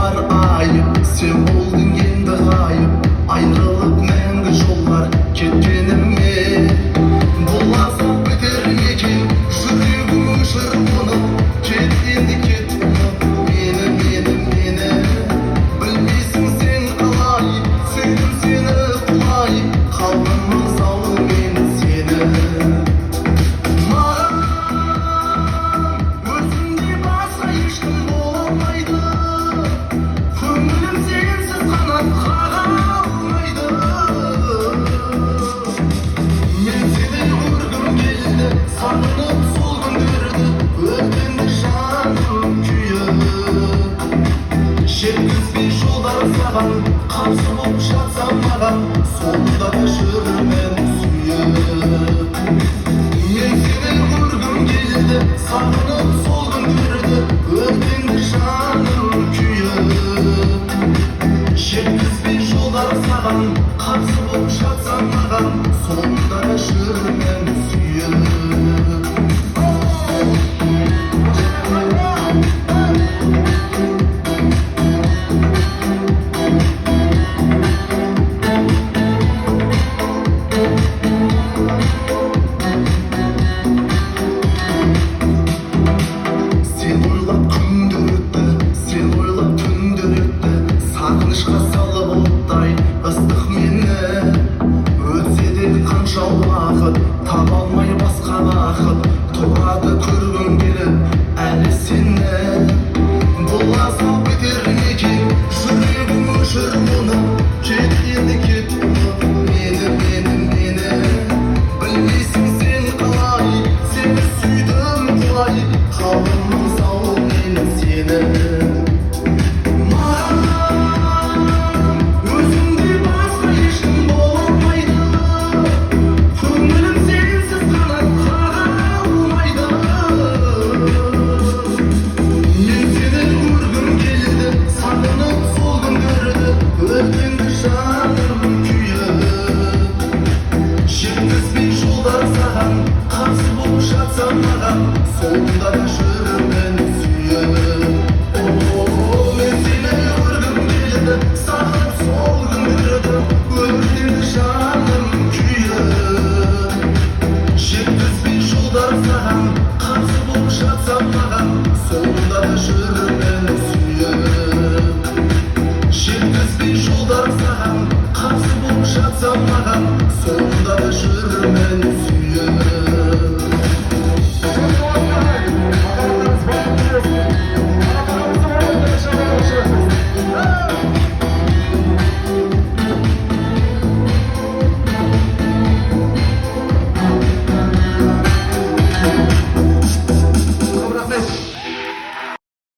бар айып, сен болдың енді ғайып. Айрылып мәңгі жолдар кеткеніме, боласақ бітер екен жүрегім өшір мұны. Кет енді кет мені, білмейсің сен қалай, сүйдім сені құлай, қалдым аңсаумен сені. Маған өзіңдей басқа ешкім бола алмайды, көңілім сенсіз қанат қаға алмайды. Мен сені көргім келді, сағынып сол күндерді, өткенді жаным күйіп. Жеткізбей жолдар саған, қарсы болып жатсам маған, сонда да жүрмін сүйіп. Мен сені көргім келді, сағынып сол күндерді, өткенді жаным күйіп. Жеткізбей жолдар саған, қарсы болып жатсам маған, сонда да жүрмін сүйіп. Сен ойлап күндер өтті, сен ойлап түндер өтті, сағынышқа салып оттай ыстық мені. Өтсе де қанша уақыт, таба алмай басқа бақыт, тұрады көргім келіп әлі сені. Боласақ бітер екен жүрегім өшір мұны. Кет енді кет мені, білмейсің сен қалай, сені сүйдім құлай, қалдым аңсаумен сені. Маған өзіңдей басқа ешкім бола алмайды, көңілім сенсіз қанат қаға алмайды. Мен сені көргім келді, сағынып сол күндерді, өткенді жаным күйіп. Жеткізбей жолдар саған, қарсы болып жатсам маған, сонда да жүрмін сүйіп. Мен сені көргім келді, сағынып сол күндерді, өткенді жаным күйіп. Жеткізбей жолдар саған, қарсы болып жатсам маған, сонда да жүрмін